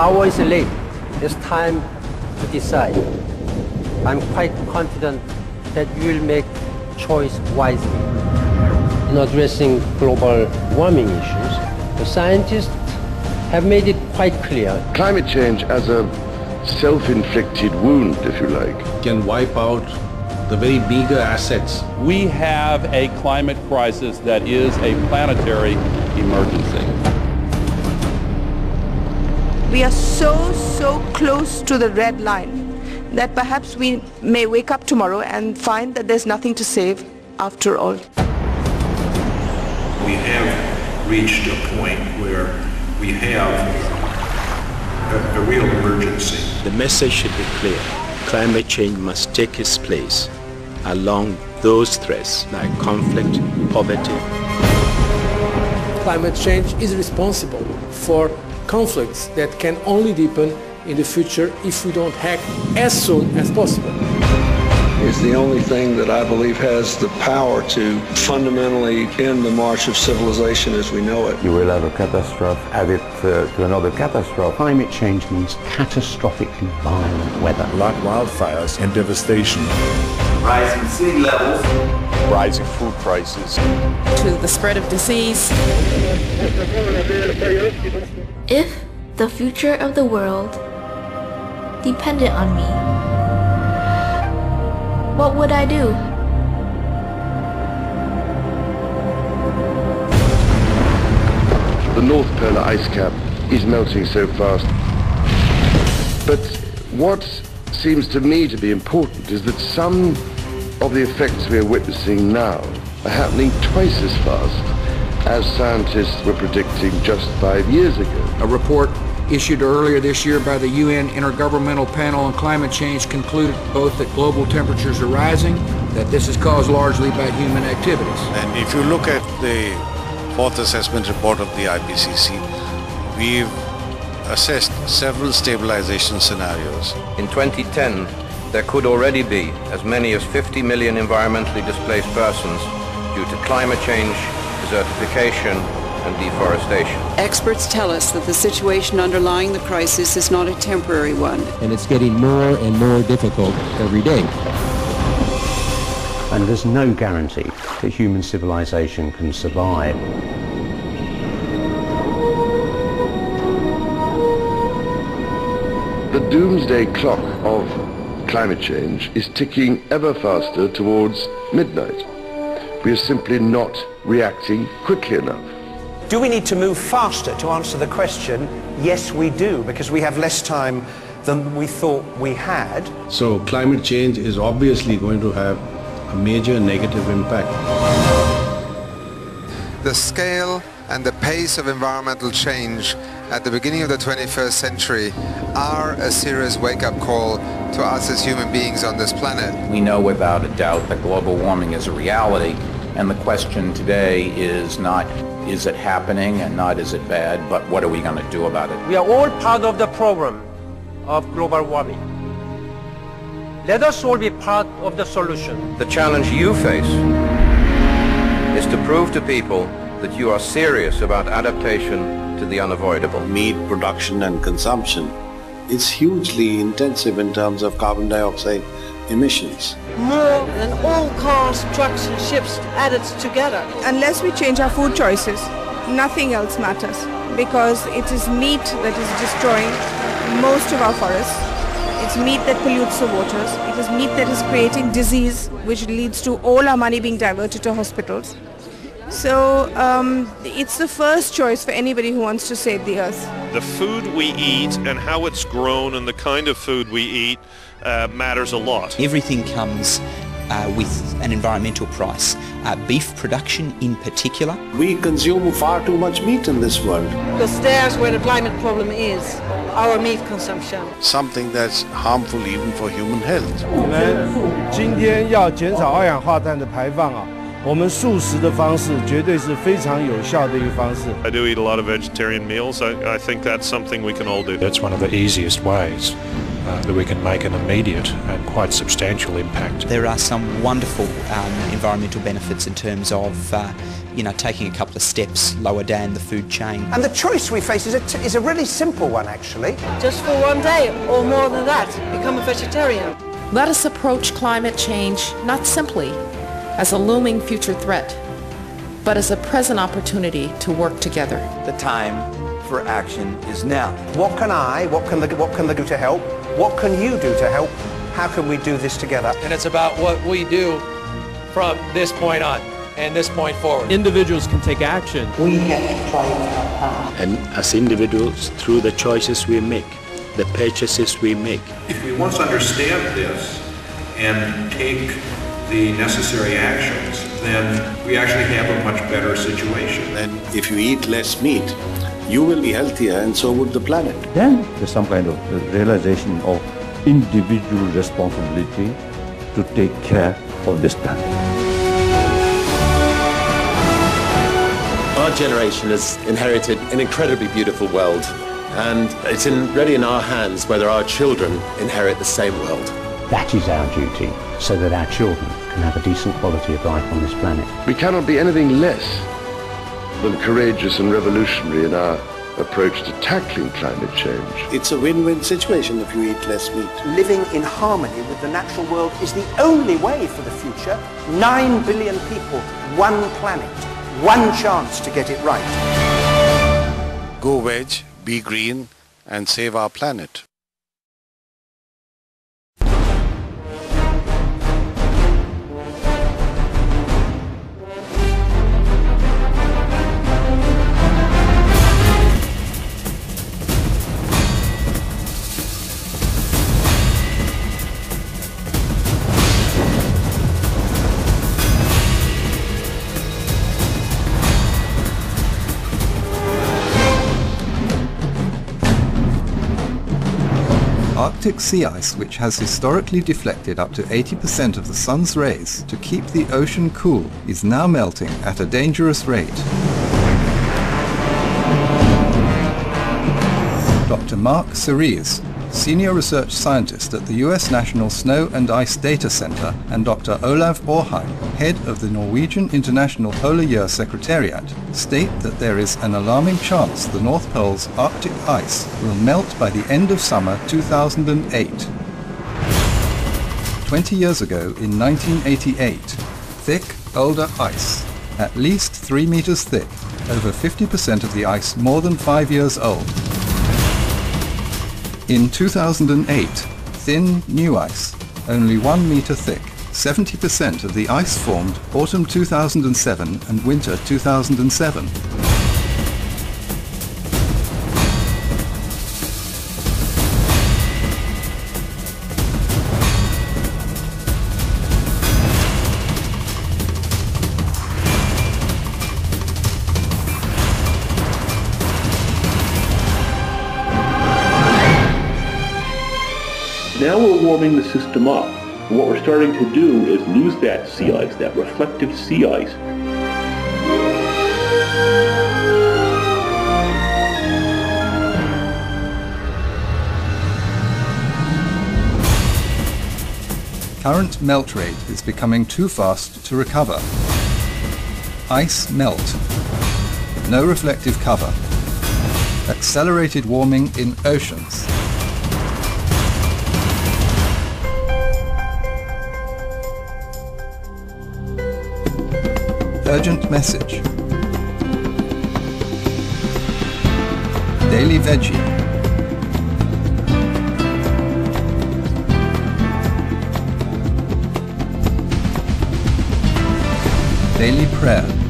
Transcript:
hour is late. It's time to decide. I'm quite confident that you will make choice wisely. In addressing global warming issues, the scientists have made it quite clear. Climate change as a self-inflicted wound, if you like, can wipe out the very meager assets. We have a climate crisis that is a planetary emergency. We are so close to the red line that perhaps we may wake up tomorrow and find that there's nothing to save after all. We have reached a point where we have a real emergency. The message should be clear. Climate change must take its place along those threats like conflict, poverty. Climate change is responsible for conflicts that can only deepen in the future if we don't act as soon as possible. It's the only thing that I believe has the power to fundamentally end the march of civilization as we know it. You will have a catastrophe added to another catastrophe. Climate change means catastrophically violent weather. Like wildfires and devastation. Rising sea levels. Rising food prices. To the spread of disease. If the future of the world depended on me, what would I do? The North Polar ice cap is melting so fast. But what seems to me to be important is that some of the effects we are witnessing now are happening twice as fast as scientists were predicting just 5 years ago. A report issued earlier this year by the UN Intergovernmental Panel on Climate Change concluded both that global temperatures are rising, that this is caused largely by human activities. And if you look at the fourth assessment report of the IPCC, we've assessed several stabilization scenarios. In 2010, there could already be as many as 50 million environmentally displaced persons due to climate change, desertification, and deforestation. Experts tell us that the situation underlying the crisis is not a temporary one. And it's getting more and more difficult every day. And there's no guarantee that human civilization can survive. The doomsday clock of climate change is ticking ever faster towards midnight. We are simply not reacting quickly enough. Do we need to move faster to answer the question? Yes, we do, because we have less time than we thought we had. So climate change is obviously going to have a major negative impact. The scale and the pace of environmental change at the beginning of the 21st century are a serious wake-up call to us as human beings on this planet. We know without a doubt that global warming is a reality, and the question today is not is it happening and not is it bad, but what are we going to do about it? We are all part of the problem of global warming. Let us all be part of the solution. The challenge you face is to prove to people that you are serious about adaptation to the unavoidable. Meat production and consumption is hugely intensive in terms of carbon dioxide emissions. More than all cars, trucks and ships added together. Unless we change our food choices, nothing else matters, because it is meat that is destroying most of our forests. It's meat that pollutes the waters. It is meat that is creating disease, which leads to all our money being diverted to hospitals. So it's the first choice for anybody who wants to save the earth. The food we eat and how it's grown and the kind of food we eat matters a lot. Everything comes with an environmental price. Beef production in particular. We consume far too much meat in this world. Because there's where the climate problem is, our meat consumption. Something that's harmful even for human health. 我们今天要减少二氧化碳的排放啊。我们素食的方式绝对是非常有效的一个方式。I do eat a lot of vegetarian meals. I think that's something we can all do. That's one of the easiest ways that we can make an immediate and quite substantial impact. There are some wonderful environmental benefits in terms of taking a couple of steps lower down the food chain. And the choice we face is a really simple one, actually. Just for one day, or more than that, become a vegetarian. Let us approach climate change not simply as a looming future threat, but as a present opportunity to work together. The time for action is now. What can they do to help? What can you do to help? How can we do this together? And it's about what we do from this point on and this point forward. Individuals can take action. We have to try our path. And as individuals, through the choices we make, the purchases we make. If we once understand this and take the necessary actions, then we actually have a much better situation. And if you eat less meat, you will be healthier and so would the planet. Then there's some kind of realization of individual responsibility to take care of this planet. Our generation has inherited an incredibly beautiful world, and it's really in our hands whether our children inherit the same world. That is our duty, so that our children can have a decent quality of life on this planet. We cannot be anything less than courageous and revolutionary in our approach to tackling climate change. It's a win-win situation if you eat less meat. Living in harmony with the natural world is the only way for the future. 9 billion people, one planet, one chance to get it right. Go veg, be green, and save our planet. Arctic sea ice, which has historically deflected up to 80% of the sun's rays to keep the ocean cool, is now melting at a dangerous rate. Dr. Mark Cerise, Senior Research Scientist at the US National Snow and Ice Data Center, and Dr. Olav Orheim, Head of the Norwegian International Polar Year Secretariat, state that there is an alarming chance the North Pole's Arctic ice will melt by the end of summer 2008. 20 years ago, in 1988, thick, older ice, at least 3 meters thick, over 50% of the ice more than 5 years old. In 2008, thin, new ice, only 1 meter thick. 70% of the ice formed autumn 2007 and winter 2007. Now we're warming the system up. And what we're starting to do is lose that sea ice, that reflective sea ice. Current melt rate is becoming too fast to recover. Ice melt. No reflective cover. Accelerated warming in oceans. Urgent message. Daily veggie. Daily prayer.